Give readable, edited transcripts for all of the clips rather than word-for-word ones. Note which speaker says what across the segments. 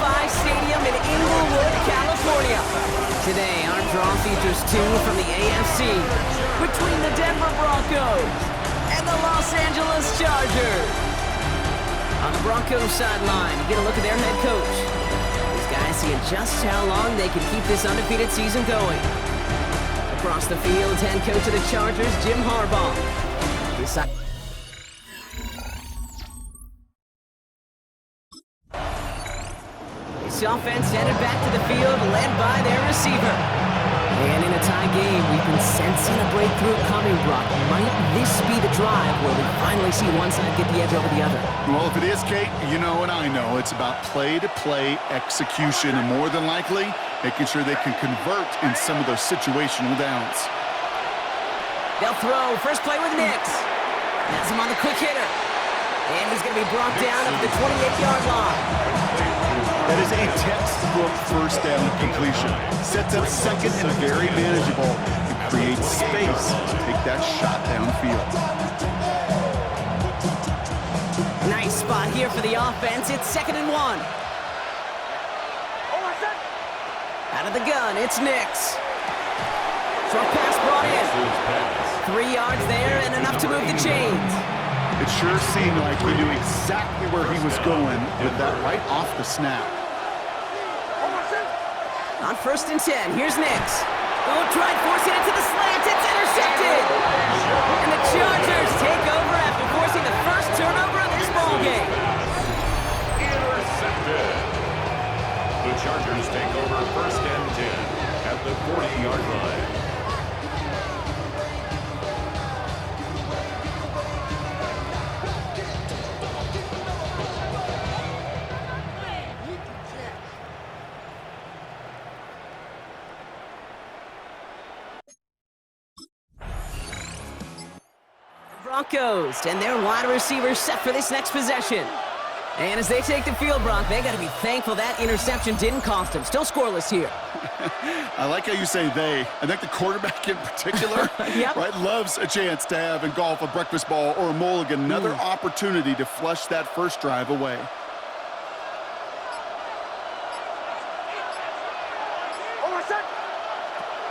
Speaker 1: SoFi Stadium in Inglewood, California. Today, our draw features two from the AFC between the Denver Broncos and the Los Angeles Chargers. On the Broncos sideline, you get a look at their head coach. These guys seeing just how long they can keep this undefeated season going. Across the field, head coach of the Chargers, Jim Harbaugh. This offense headed back to the field, led by their receiver. And in a tie game, we've been sensing a breakthrough coming, Brock. Might this be the drive where we finally see one side get the edge over the other?
Speaker 2: Well, if it is, Kate, you know and I know it's about play-to-play execution, and more than likely, making sure they can convert in some of those situational downs.
Speaker 1: They'll throw. First play with Nix. That's him on the quick hitter. And he's going to be brought down at the 28-yard line.
Speaker 2: That is a textbook first down completion. Sets up second and very manageable and creates space to take that shot downfield.
Speaker 1: Nice spot here for the offense. It's 2nd and 1. Out of the gun, it's Nix. Short pass brought in. 3 yards there and enough to move the chains.
Speaker 2: It sure seemed like he knew exactly where he was going with that right off the snap.
Speaker 1: On 1st and 10, here's Nix. Oh, tried forcing it to the slant. It's intercepted. And the Chargers take over after forcing the first turnover of this ballgame.
Speaker 3: Intercepted. The Chargers take over 1st and 10 at the 40-yard line.
Speaker 1: Broncos and their wide receivers set for this next possession. And as they take the field, Brock, they got to be thankful that interception didn't cost them. Still scoreless here.
Speaker 2: I like how you say they. I think the quarterback in particular
Speaker 1: Yep.
Speaker 2: right, loves a chance to have in golf a breakfast ball or a mulligan, another opportunity to flush that first drive away.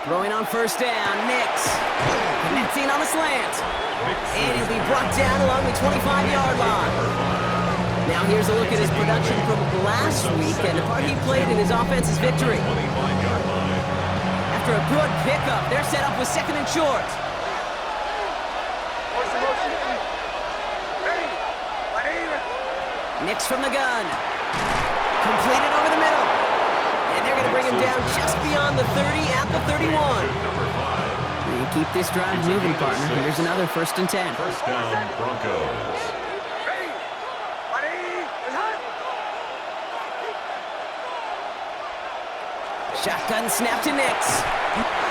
Speaker 1: Throwing on 1st down, Nix. Connecting on the slant. And he'll be brought down along the 25-yard line. Now here's a look at his production from last week and the part he played in his offense's victory. After a good pickup, they're set up with 2nd and short. Nix from the gun. Completed over the middle. And they're going to bring him down just beyond the 30 at the 31. You keep this drive moving, partner. Here's another 1st and 10.
Speaker 3: First down, Broncos.
Speaker 1: Shotgun snap to Nix.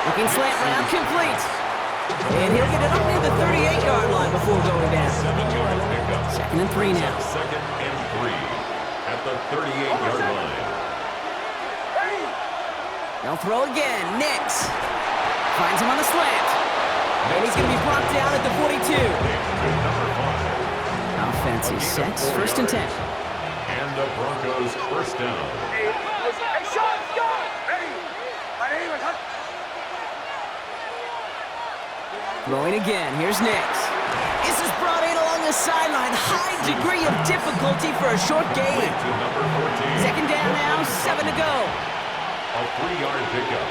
Speaker 1: Looking slant route complete. And he'll get it up near the 38-yard line before going down.
Speaker 3: 7-yard pickup.
Speaker 1: 2nd and 3 now.
Speaker 3: 2nd and 3 at the 38-yard line.
Speaker 1: They'll throw again. Nix finds him on the slant. And he's going to be brought down at the 42. Offense is set. 1st and 10.
Speaker 3: And the Broncos first down.
Speaker 1: Throwing again. Here's Nix. This is brought in along the sideline. High degree of difficulty for a short gain. 2nd down now. 7 to go.
Speaker 3: A 3-yard pickup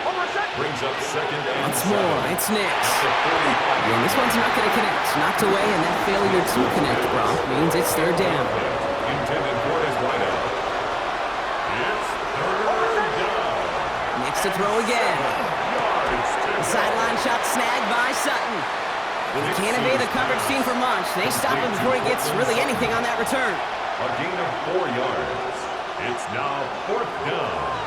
Speaker 3: brings up 2nd and
Speaker 1: Once
Speaker 3: 7.
Speaker 1: more, it's Nix. And this one's not going to connect. Knocked away, and that failure to connect, Brock, means it's 3rd down.
Speaker 3: Intended for his wideout. It's 3rd down.
Speaker 1: Nix to throw again. The sideline shot snagged by Sutton. And he can't evade the coverage team for much. They stop him before he gets really anything on that return.
Speaker 3: A gain of 4 yards. It's now 4th down.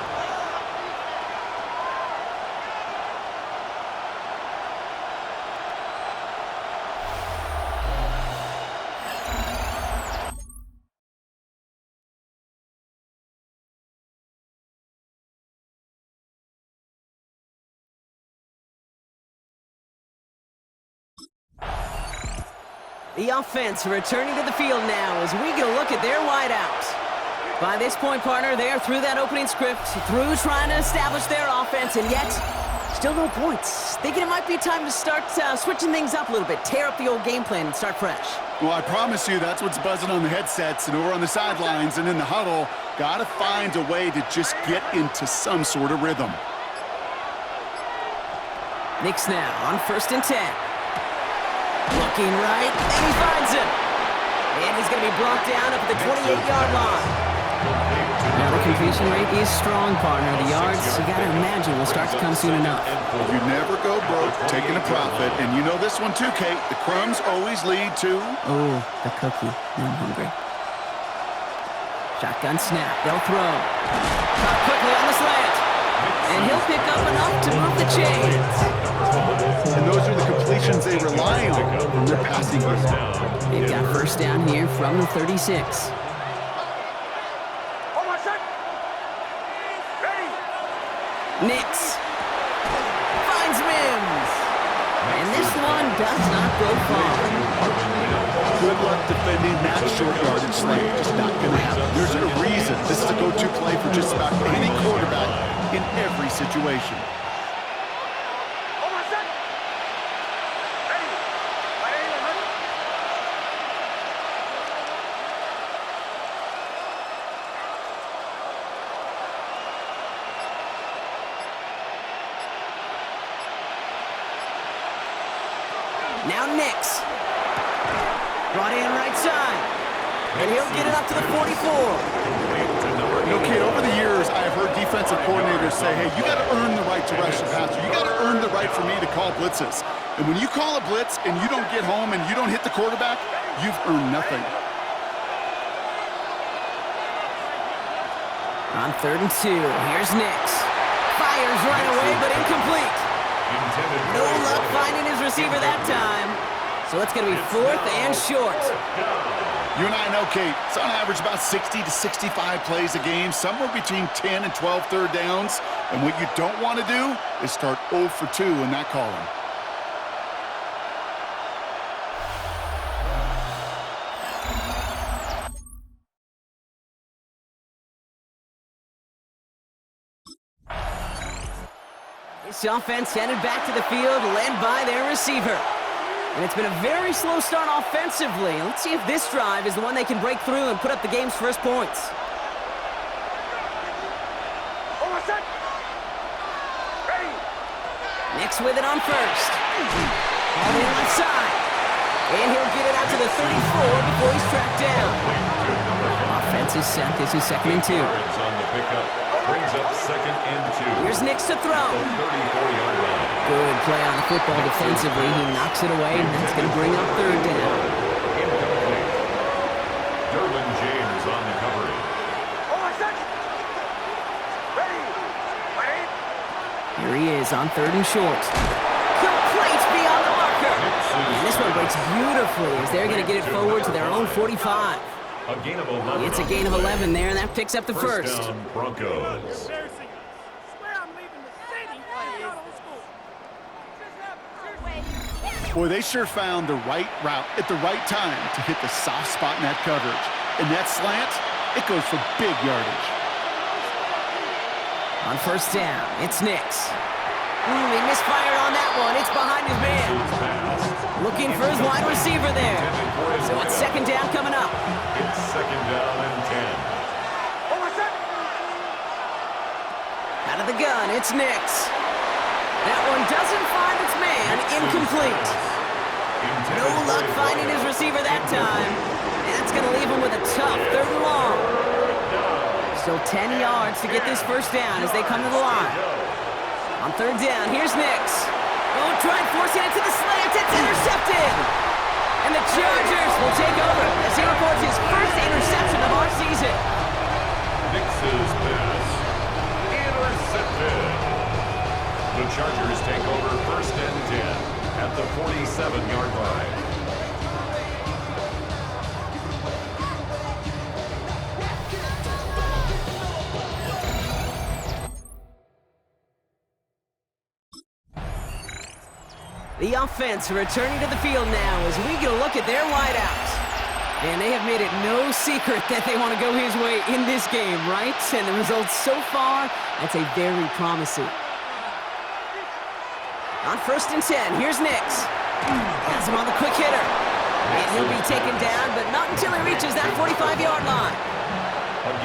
Speaker 1: The offense returning to the field now as we get a look at their wideouts. By this point, partner, they are through that opening script, through trying to establish their offense, and yet, still no points. Thinking it might be time to start switching things up a little bit, tear up the old game plan and start fresh.
Speaker 2: Well, I promise you that's what's buzzing on the headsets and over on the sidelines and in the huddle. Gotta find a way to just get into some sort of rhythm.
Speaker 1: Nix now on 1st and 10. Looking right, and he finds him. And he's going to be brought down up at the 28-yard line. Now the completion rate is strong, partner. The yards, you got to imagine, will start to come soon enough.
Speaker 2: You never go broke taking a profit, and you know this one too, Kate. The crumbs always lead to...
Speaker 1: Oh, the cookie. I'm hungry. Shotgun snap. They'll throw. Caught quickly on the slant. And he'll pick up enough to move the chains.
Speaker 2: And those are the completions they rely on from their passing game.
Speaker 1: They've got 1st down here from the 36. Nix finds Mims. And this one does not go far.
Speaker 2: Good luck defending that short yardage slant. Just not going to happen. There's a reason. This is a go-to play for just about any quarterback in every situation.
Speaker 1: Now Nix. Brought in right side. And he'll get it up to the 44.
Speaker 2: Okay, over the years, I have heard defensive coordinators say, hey, you got to earn the right to rush the passer. You got to earn the right for me to call blitzes. And when you call a blitz and you don't get home and you don't hit the quarterback, you've earned nothing.
Speaker 1: On 3rd and 2, here's Nix. Fires right away, but incomplete. No luck finding his receiver that time. So it's going to be 4th and short.
Speaker 2: You and I know, Kate, it's on average about 60 to 65 plays a game, somewhere between 10 and 12 third downs. And what you don't want to do is start 0 for 2 in that column.
Speaker 1: This offense headed back to the field, led by their receiver. And it's been a very slow start offensively. Let's see if this drive is the one they can break through and put up the game's first points. Nix with it on 1st. On the left side. And he'll get it out to the 34 before he's tracked down. Offense is set. This is 2nd and 2.
Speaker 3: On the pickup. Brings up 2nd and 2.
Speaker 1: Here's Nix to throw.
Speaker 3: 34-yard line.
Speaker 1: Good play on the football defensively. He knocks it away, and that's going to bring up 3rd down.
Speaker 3: Incomplete. Derwin James on the coverage.
Speaker 1: Here he is on 3rd and short. Complete beyond the marker. And this one breaks beautifully as they're going to get it forward to their own 45.
Speaker 3: A gain of 11.
Speaker 1: It's a gain of 11 there, and that picks up the 1st.
Speaker 3: Down, Broncos.
Speaker 2: Boy, they sure found the right route at the right time to hit the soft spot in that coverage. And that slant, it goes for big yardage.
Speaker 1: On 1st down, it's Nix. He misfired on that one. It's behind his man. Looking for his wide receiver there. So it's 2nd down coming up.
Speaker 3: It's 2nd down and 10.
Speaker 1: Out of the gun, it's Nix. That one doesn't find its man. Incomplete. No luck finding his receiver that time. And that's going to leave him with a tough 3rd and long. Still 10 yards to get this 1st down as they come to the line. On 3rd down, here's Nix. Oh, trying forcing it to the slant. It's intercepted. And the Chargers will take over as he records his first interception of our season.
Speaker 3: Nix's pass. Intercepted. The Chargers take over 1st and 10 at the 47-yard line. The offense returning to the field now as we get a look at their wideouts.
Speaker 1: And they have made it no secret that they want to go his way in this game, right? And the results so far, I'd say very promising. On 1st and 10, here's Nix. Has him on the quick hitter. And he'll be taken down, but not until he reaches that 45-yard line.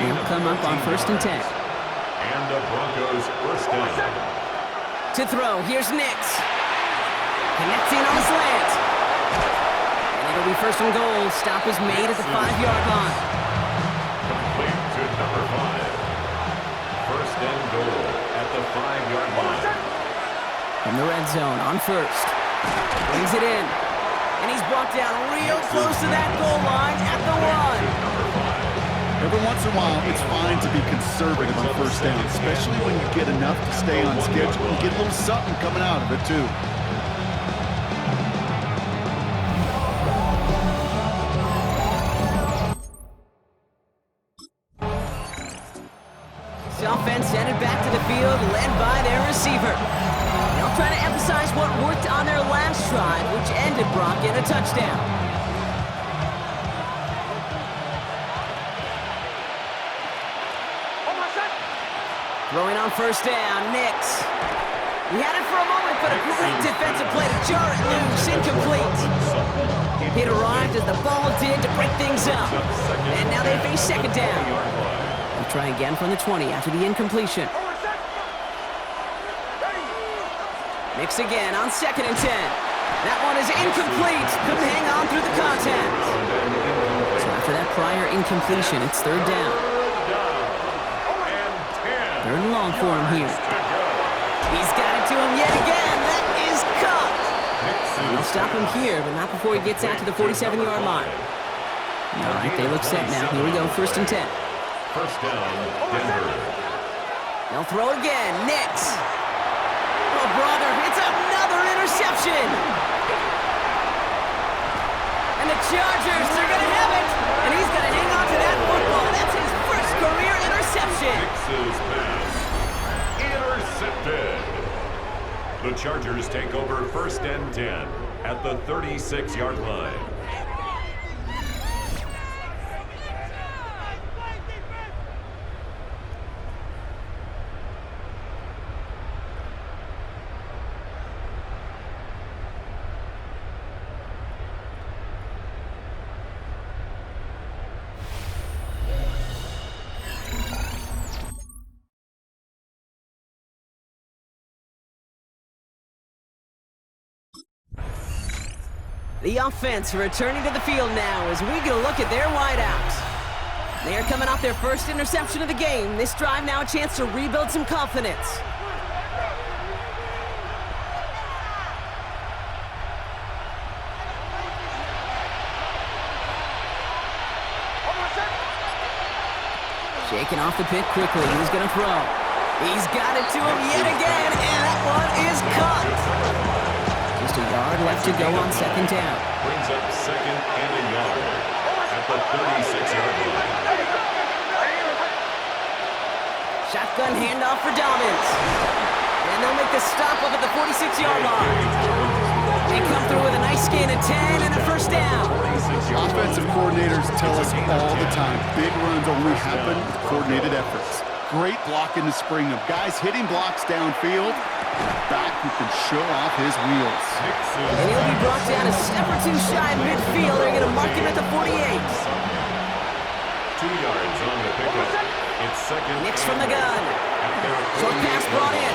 Speaker 1: He'll come up on 1st and 10.
Speaker 3: And the Broncos first down.
Speaker 1: To throw, here's Nix. Connecting on the slant. And it'll be 1st and goal. Stop is made at the 5-yard line.
Speaker 3: Complete to number 5. 1st and goal at the 5-yard line.
Speaker 1: From the red zone on 1st. Brings it in. And he's brought down real close to that goal line at the 1.
Speaker 2: Every once in a while, it's fine to be conservative on 1st down, especially when you get enough to stay on schedule. You get a little something coming out of it, too.
Speaker 1: The offense headed back to the field, led by their receiver. They'll try to emphasize what worked on their last drive, which ended Brock in a touchdown. Throwing on 1st down, Nix. He had it for a moment, but a great defensive play to jar it loose, incomplete. It arrived as the ball did to break things up. And now they face 2nd down. They'll try again from the 20 after the incompletion. Nix again on 2nd and 10. That one is incomplete. Couldn't hang on through the contact. So after that prior incompletion, it's 3rd down. 3rd and long for him here. He's got it to him yet again. That is caught. He'll stop him here, but not before he gets out to the 47-yard line. All right, they look set now. Here we go, 1st and 10.
Speaker 3: 1st down, Denver.
Speaker 1: They'll throw again. Nix. Oh, brother, it's another interception. And the Chargers are going to have it. And he's going to hang on to that football. That's his first career interception.
Speaker 3: Nix's pass. Intercepted. The Chargers take over 1st and 10 at the 36-yard line.
Speaker 1: The offense returning to the field now as we get a look at their wideouts. They are coming off their first interception of the game. This drive now a chance to rebuild some confidence. Shaking off the pick quickly. He's going to throw. He's got it to him yet again, and that one is caught. Just a yard left to go on 2nd down.
Speaker 3: Brings up 2nd and a yard at the 36-yard line.
Speaker 1: Shotgun handoff for Dobbins. And they'll make the stop up at the 46-yard line. They come through with a nice gain of 10 and a 1st down.
Speaker 2: Offensive coordinators tell us all the time, big runs only happen with coordinated efforts. Great block in the spring of guys hitting blocks downfield. Back who can show off his wheels.
Speaker 1: And he'll be brought down a step or two shy of midfield. They're going to mark him at the 48.
Speaker 3: 2 yards on the pickup. It's 2nd.
Speaker 1: Nix from the gun. Short pass brought in.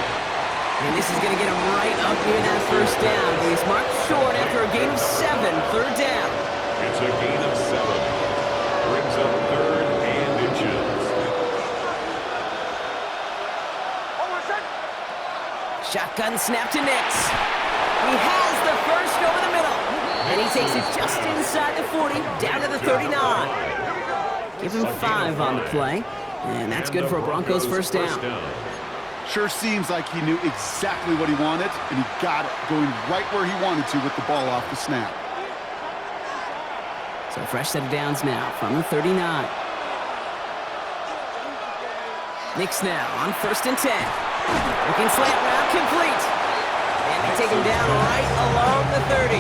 Speaker 1: And this is going to get him right up near that 1st down. He's marked short after a gain of 7. 3rd down.
Speaker 3: It's a gain of 7. Brings up 3rd and inches.
Speaker 1: Shotgun snap to Nix. He has the first over the middle. And he takes it just inside the 40, down to the 39. Give him 5 on the play. And that's good for a Broncos 1st down.
Speaker 2: Sure seems like he knew exactly what he wanted, and he got it, going right where he wanted to with the ball off the snap.
Speaker 1: So fresh set of downs now from the 39. Nix now on 1st and 10. Looking slant route complete. And they take him down right along the 30.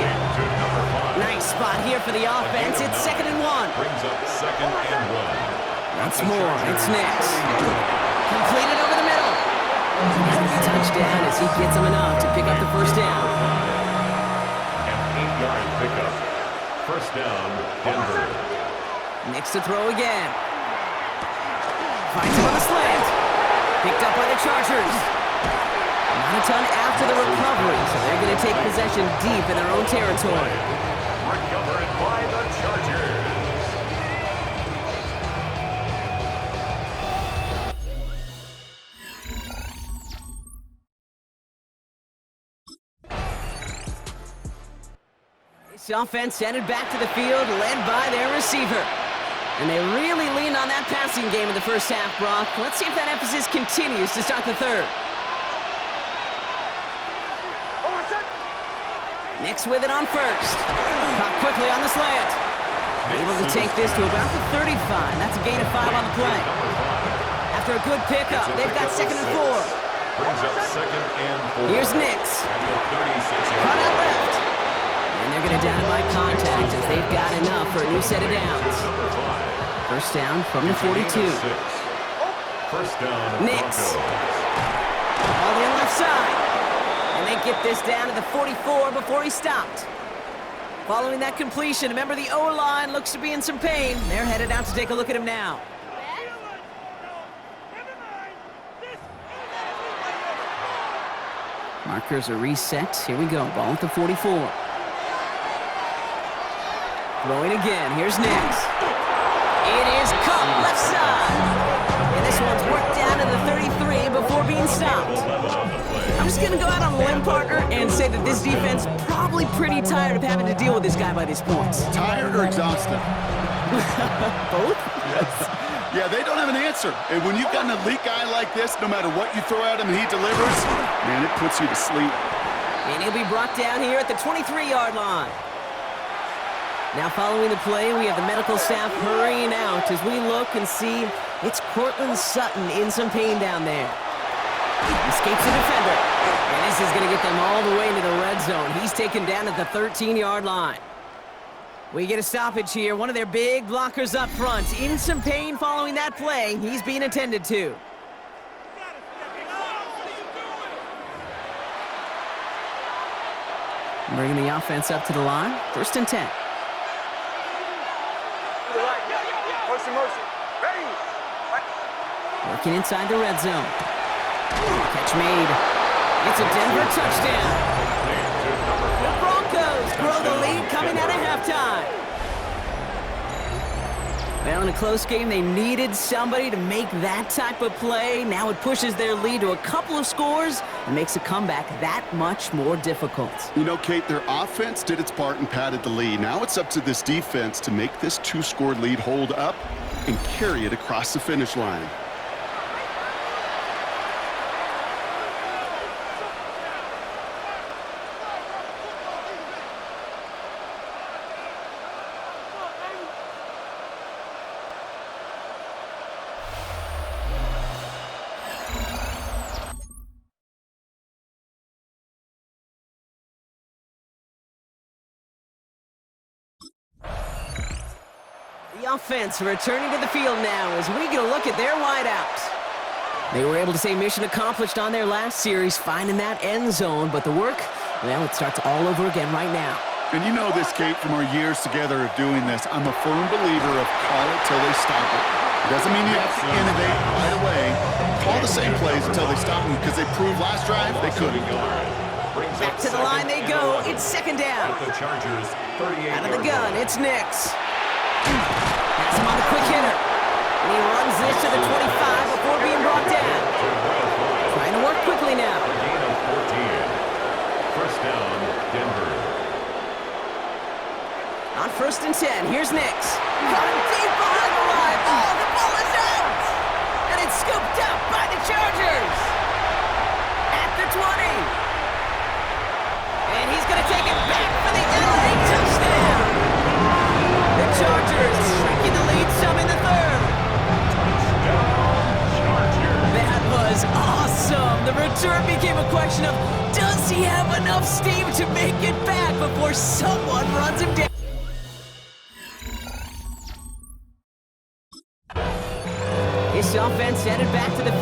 Speaker 1: Nice spot here for the offense. It's 2nd and 1.
Speaker 3: Brings up 2nd and 1.
Speaker 1: Once more, it's next. Completed over the middle. Touchdown as he gets him enough to pick up the first down.
Speaker 3: An 8-yard pickup. First down, Denver.
Speaker 1: Next to throw again. Finds him on the slant. Picked up by the Chargers. Not a ton after the recovery, so they're going to take possession deep in their own territory.
Speaker 3: Recovered by the Chargers.
Speaker 1: This offense headed back to the field, led by their receiver. And they really leaned on that passing game in the first half, Brock. Let's see if that emphasis continues to start the third. Next with it on first. Caught quickly on the slant. Able to take this to about the 35. That's a gain of 5 on the play. After a good pickup, they've got 2nd and 4.
Speaker 3: Brings up 2nd and 4.
Speaker 1: Here's Nix. Caught out left. And they're going to dynamite contact as they've got enough for a new set of downs. First down from the 42.
Speaker 3: First down,
Speaker 1: Nix. All the left side. And they get this down to the 44 before he stopped. Following that completion, remember the O-line looks to be in some pain. They're headed out to take a look at him now. Markers are reset. Here we go. Ball at the 44. Throwing again. Here's Nix. It is caught left side. And this one's worked down to the 33 before being stopped. I'm just going to go out on a limb, partner, and say that this defense probably pretty tired of having to deal with this guy by these points.
Speaker 2: Tired or exhausted?
Speaker 1: Both?
Speaker 2: Yes. Yeah, they don't have an answer. And when you've got an elite guy like this, no matter what you throw at him, he delivers, man, it puts you to sleep.
Speaker 1: And he'll be brought down here at the 23-yard line. Now following the play, we have the medical staff hurrying out as we look and see it's Cortland Sutton in some pain down there. Escapes the defender. And this is going to get them all the way into the red zone. He's taken down at the 13-yard line. We get a stoppage here. One of their big blockers up front. In some pain following that play. He's being attended to. Bringing the offense up to the line. 1st and 10. Working inside the red zone. Catch made. It's a Denver touchdown. The Broncos grow the lead coming out of halftime. Well, in a close game, they needed somebody to make that type of play. Now it pushes their lead to a couple of scores and makes a comeback that much more difficult.
Speaker 2: You know, Kate, their offense did its part and padded the lead. Now it's up to this defense to make this 2-score lead hold up and carry it across the finish line.
Speaker 1: The offense returning to the field now as we get a look at their wideouts. They were able to say mission accomplished on their last series, finding that end zone, but the work, well, it starts all over again right now.
Speaker 2: And you know this, Kate, from our years together of doing this, I'm a firm believer of call it till they stop it. It doesn't mean you have to innovate right away. Call the same plays until they stop them, because they proved last drive they couldn't.
Speaker 1: Back to the line they go. It's 2nd down.
Speaker 3: The Chargers, 38
Speaker 1: out of the gun, it's Nix. That's him on the quick hitter. And he runs this to the 25 before being brought down. Trying to work quickly now.
Speaker 3: Gain of 14. First down, Denver.
Speaker 1: On 1st and 10, here's Nix. Running deep behind the line. Oh, the ball is out! And it's scooped up by the Chargers. At the 20. And he's going to take it back for the LA touchdown. The Chargers shrinking the lead some in the 3rd. That was awesome. The return became a question of, does he have enough steam to make it back before someone runs him down?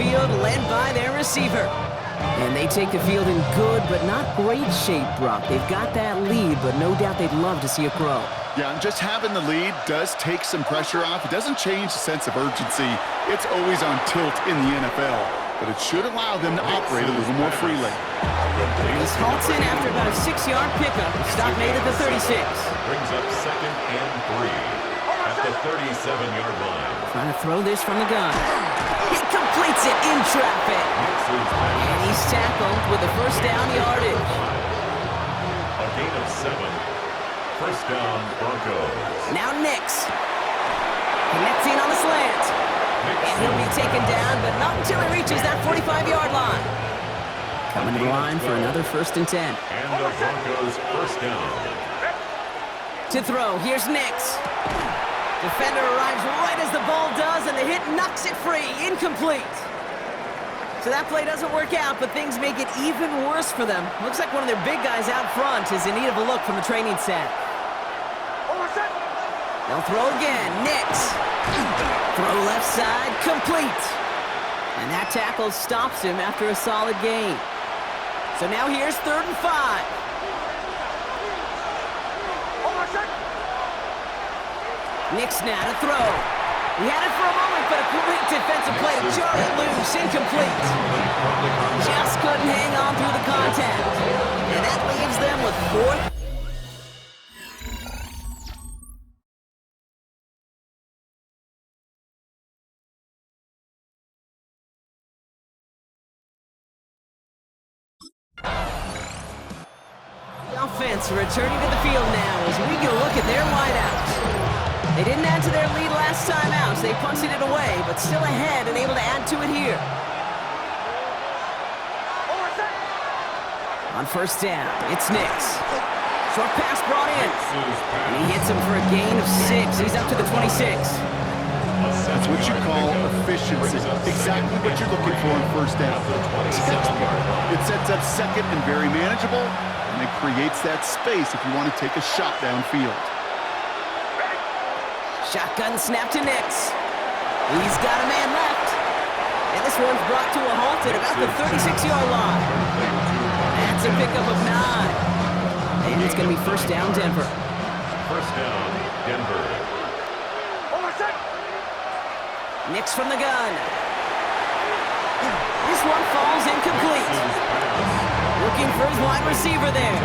Speaker 1: field, led by their receiver. And they take the field in good but not great shape, Brock. They've got that lead, but no doubt they'd love to see it grow.
Speaker 2: Yeah, and just having the lead does take some pressure off. It doesn't change the sense of urgency. It's always on tilt in the NFL, but it should allow them to operate a little more freely.
Speaker 1: This halts in after about a 6-yard pickup. Stop made at the 36.
Speaker 3: Brings up 2nd and 3 at the 37-yard line.
Speaker 1: Trying to throw this from the gun. He completes it in traffic. And he's tackled with the first down yardage.
Speaker 3: A gain of 7. First down, Broncos.
Speaker 1: Now Nix. Connecting on the slant. And he'll be taken down, but not until he reaches that 45-yard line. Coming to the line for another 1st and 10.
Speaker 3: And the Broncos first down.
Speaker 1: To throw, here's Nix. Defender arrives right as the ball does, and the hit knocks it free. Incomplete. So that play doesn't work out, but things make it even worse for them. Looks like one of their big guys out front is in need of a look from the training staff. They'll throw again. Nix. Throw left side, complete. And that tackle stops him after a solid gain. So now here's 3rd and 5. Nix now to throw. He had it for a moment, but a great defensive play to jar it loose. Incomplete. Just couldn't hang on through the contact. And that leaves them with 4th. Offense returning to the field now as we get a look at their wideouts. They didn't add to their lead last time out, so they punted it away, but still ahead and able to add to it here. On 1st down, it's Nix. Short pass brought in. And he hits him for a gain of 6. He's up to the 26.
Speaker 2: That's what you call efficiency. Exactly what you're looking for on 1st down. It sets up 2nd and very manageable, and it creates that space if you want to take a shot downfield.
Speaker 1: Shotgun snap to Nix. He's got a man left. And this one's brought to a halt at about the 36-yard line. That's a pickup of 9. And it's going to be 1st down, Denver.
Speaker 3: First down, Denver.
Speaker 1: Nix from the gun. This one falls incomplete. Looking for his wide receiver there.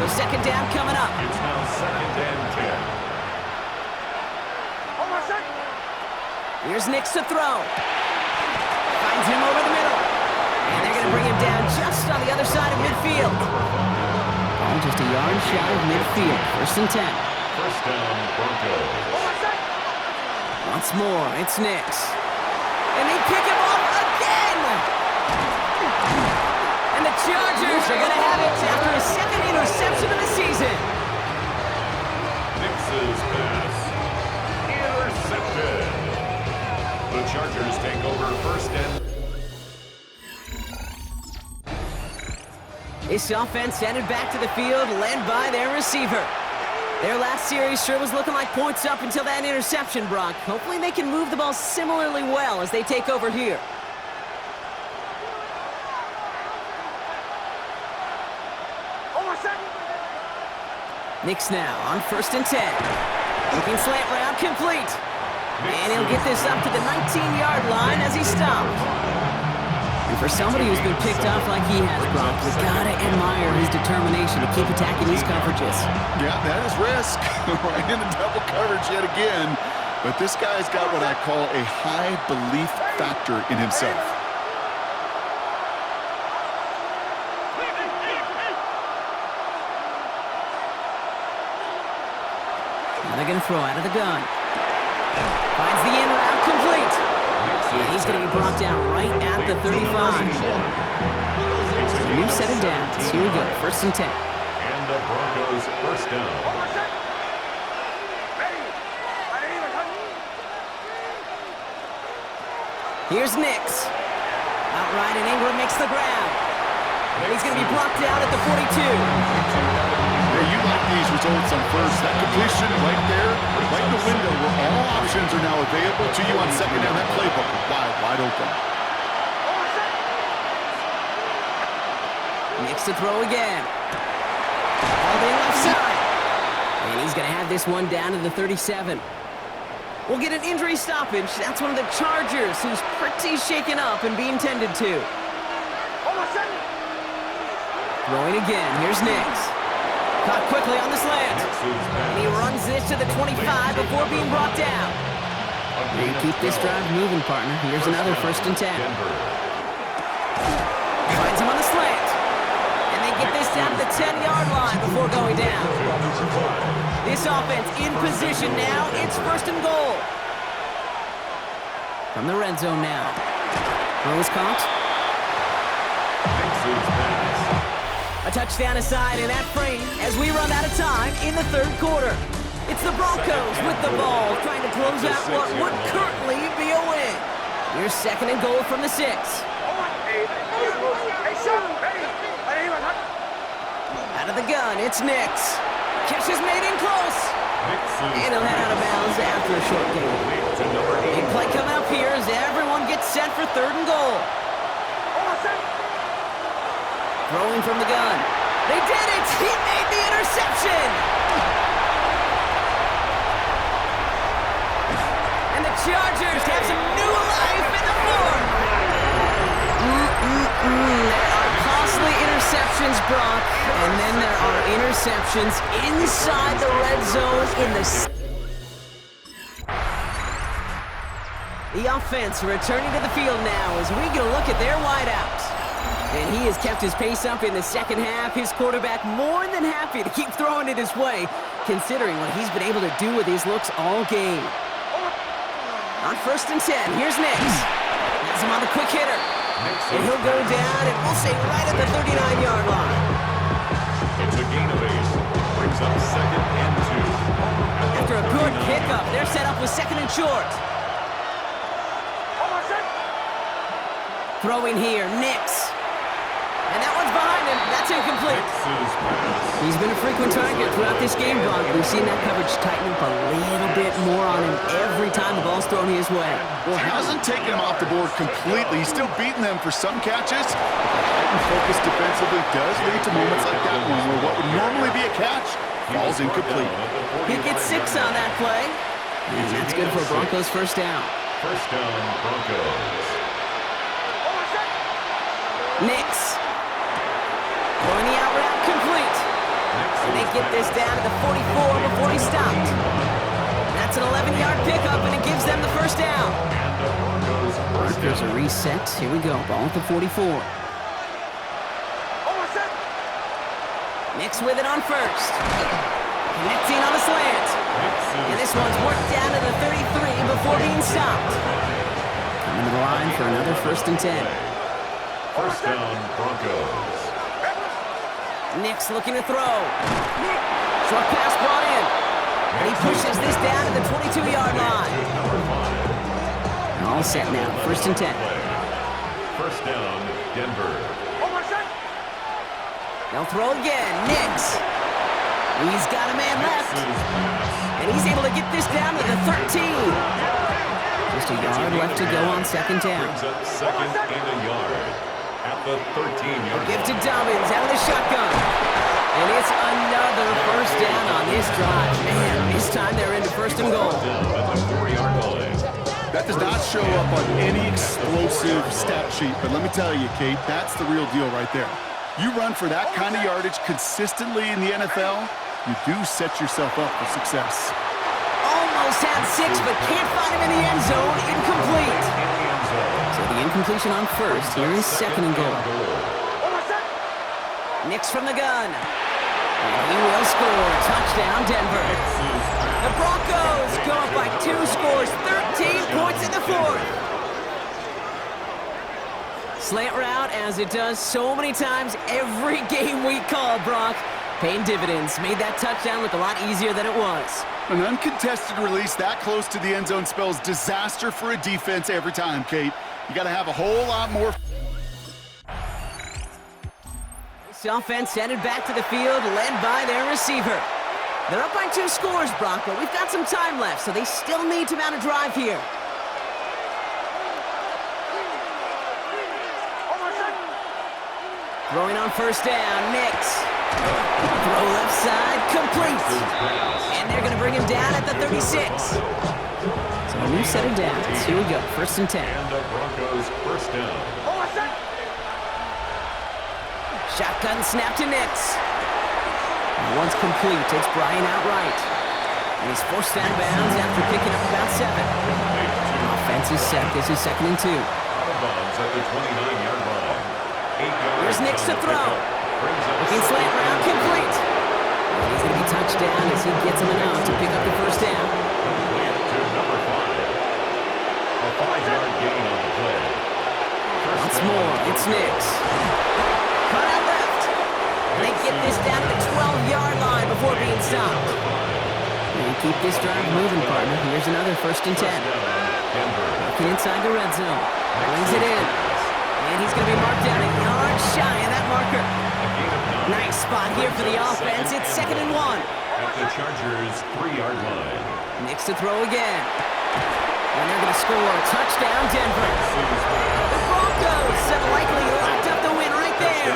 Speaker 1: So 2nd down coming up.
Speaker 3: It's now 2nd and 10.
Speaker 1: Here's Nix to throw. Finds him over the middle. And they're going to bring him down just on the other side of midfield. Ball just a yard shy of midfield. 1st and 10.
Speaker 3: First down, Broncos.
Speaker 1: Once more, it's Nix. And they pick him off again! And the Chargers are going to have it after a 2nd interception of the season.
Speaker 3: Nix's pass. Intercepted. The Chargers take over 1st and...
Speaker 1: This offense headed back to the field, led by their receiver. Their last series sure was looking like points up until that interception, Brock. Hopefully they can move the ball similarly well as they take over here. Nix now on 1st and 10. Looking slant route complete. And he'll get this up to the 19-yard line as he stopped. And for somebody who's been picked off like he has, Brock, we've got to admire his determination to keep attacking these coverages.
Speaker 2: Yeah, that is risk. Right into double coverage yet again. But this guy's got what I call a high belief factor in himself.
Speaker 1: Now they're going to throw out of the gun. Finds the in route complete. And he's going to be brought down right at the 35. So new set of downs. Here we go. 1st and 10.
Speaker 3: And the Broncos first down.
Speaker 1: Here's Nix. Outright, and Ingram makes the grab. And he's going to be blocked out at the 42.
Speaker 2: Yeah, you like these results on 1st. That completion right there, right in the window where all options are now available to you on 2nd down. That playbook wide open.
Speaker 1: Next to throw again. All the left side. And he's going to have this one down to the 37. We'll get an injury stoppage. That's one of the Chargers who's pretty shaken up and being tended to. Throwing again. Here's Nix. Caught quickly on the slant. And he runs this to the 25 before being brought down. And keep this drive moving, partner. Here's another 1st and 10. Finds him on the slant. And they get this down to the 10-yard line before going down. This offense in position now. It's 1st and goal. From the red zone now. Throw is caught. A touchdown aside in that frame as we run out of time in the 3rd quarter. It's the Broncos with the ball, trying to close out what would currently be a win. Here's 2nd and goal from the 6. Out of the gun, it's Nix. Catch is made in close. And he'll head out of bounds after a short gain. Big play coming up here as everyone gets set for 3rd and goal. Throwing from the gun. They did it! He made the interception! And the Chargers have some new life in the 4th. There are costly interceptions, Brock. And then there are interceptions inside the red zone in the offense returning to the field now as we get a look at their wideouts. And he has kept his pace up in the 2nd half. His quarterback more than happy to keep throwing it his way, considering what he's been able to do with his looks all game. On 1st and 10, here's Nix. Has him on the quick hitter. And he'll go down, and we'll say right at the 39-yard line.
Speaker 3: It's a gain of 8. Brings up 2nd and 2.
Speaker 1: After a good pickup, they're set up with 2nd and short. Throwing here, Nix. And that one's behind him. That's incomplete. He's been a frequent target throughout this game, Brock. We've seen that coverage tighten up a little bit more on him every time the ball's thrown his way.
Speaker 2: Well, hasn't taken him off the board completely. He's still beating them for some catches. Heightened focus defensively does lead to moments like that one where what would normally be a catch falls incomplete.
Speaker 1: He gets 6 on that play. And that's good for Broncos' 1st down.
Speaker 3: 1st down, Broncos.
Speaker 1: Nix. Throwing the out route complete. And they get this down to the 44 before he stopped. That's an 11-yard pickup, and it gives them the 1st down. There's a reset. Here we go. Ball at the 44. Nix with it on 1st. Connecting on the slant. And this one's worked down to the 33 before being stopped. Coming to the line for another 1st and 10.
Speaker 3: 1st down, Broncos.
Speaker 1: Nix looking to throw. Short pass brought in. And he pushes this down to the 22-yard line. All set now. 1st and 10.
Speaker 3: 1st down, Denver.
Speaker 1: They'll throw again. Nix. He's got a man left. And he's able to get this down to the 13. Just a yard left to go on 2nd down.
Speaker 3: Brings up 2nd and a yard. At the 13-yard
Speaker 1: Give to Dobbins out of the shotgun. And it's another 1st down on this drive. Man, this time they're into 1st and goal.
Speaker 3: At the 4-yard line.
Speaker 2: That does not show up on any explosive stat sheet, but let me tell you, Kate, that's the real deal right there. You run for that kind of yardage consistently in the NFL, you do set yourself up for success.
Speaker 1: Almost had 6, but can't find him in the end zone. Incomplete. So the incompletion on 1st. Here is 2nd and goal. Nix from the gun. And he will score. Touchdown, Denver. The Broncos go up by 2 scores. 13 points in the 4th. Slant route, as it does so many times every game we call, Brock. Paying dividends. Made that touchdown look a lot easier than it was.
Speaker 2: An uncontested release that close to the end zone spells disaster for a defense every time, Kate. You got to have a whole lot more.
Speaker 1: This offense headed back to the field, led by their receiver. They're up by 2 scores, Brock, but we've got some time left, so they still need to mount a drive here. Throwing on first down, Nix. Throw left side, complete. And they're going to bring him down at the 36. So a new set of downs. Here we go, 1st and 10.
Speaker 3: And the Broncos first down.
Speaker 1: Shotgun snap to Nix. Once complete, it's Bryant outright. And he's forced out of bounds after picking up about 7. Offense is set. This is 2nd and 2.
Speaker 3: Out of bounds at the 29-yard line. 8 yards.
Speaker 1: Here's Nix to throw. Looking slant route, complete. And he's going to be touched down as he gets him an out to pick up the first down.
Speaker 3: Complete to number 5. A 5-yard gain on the play.
Speaker 1: Once more, it's Nix. Cut out left. And they get this down to the 12-yard line before being stopped. And keep this drive moving, partner. Here's another 1st and 10. Looking inside the red zone. Brings it in. And he's going to be marked down a yard shy of that marker. Nice spot here for the offense. It's 2nd and 1.
Speaker 3: At the Chargers' 3-yard line.
Speaker 1: Nix to throw again. And they're going to score. Touchdown, Denver. The Broncos have likely locked up the win right there.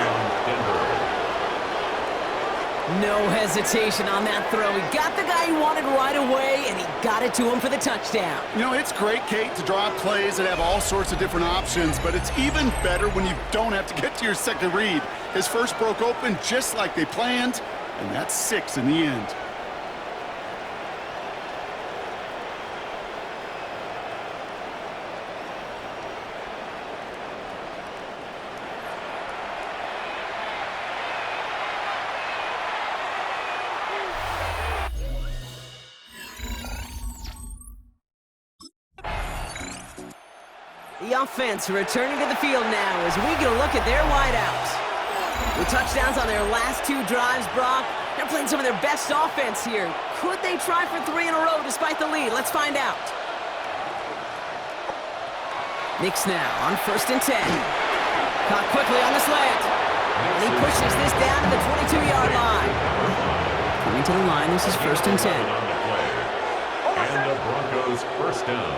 Speaker 1: No hesitation on that throw. He got the guy he wanted right away, and he got it to him for the touchdown.
Speaker 2: You know, it's great, Kate, to draw plays that have all sorts of different options, but it's even better when you don't have to get to your second read. His first broke open just like they planned, and that's 6 in the end.
Speaker 1: The offense returning to the field now as we get a look at their wideouts. With touchdowns on their last 2 drives, Brock, they're playing some of their best offense here. Could they try for 3 in a row despite the lead? Let's find out. Nix now on 1st and 10. Caught quickly on the slant. And he pushes this down to the 22-yard line. Coming to the line, this is 1st and 10.
Speaker 3: And the Broncos first down.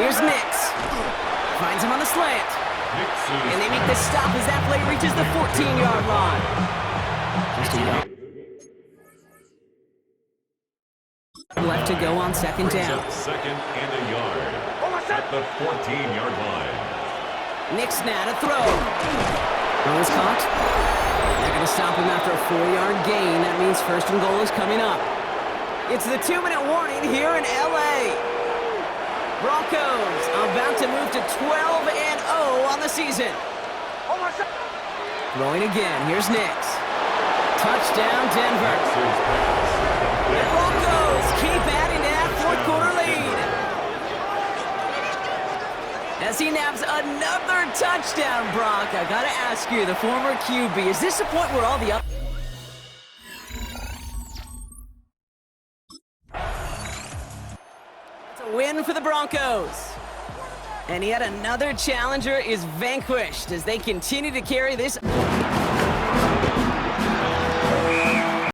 Speaker 1: Here's Nix. Finds him on the slant. And they make the stop as that play reaches the 14-yard line. Just a yard. Left to go on 2nd down.
Speaker 3: 2nd and a yard. At the 14-yard line.
Speaker 1: Nix now to throw. Throw is caught. They're going to stop him after a 4-yard gain. That means 1st and goal is coming up. It's the 2-minute warning here in L.A. Broncos about to move to 12-0 on the season. Throwing again. Here's Nix. Touchdown, Denver. The Broncos keep adding to that 4th-quarter lead. As he naps another touchdown, Brock. I got to ask you, the former QB, is this the point where all the win for the Broncos. And yet another challenger is vanquished as they continue to carry this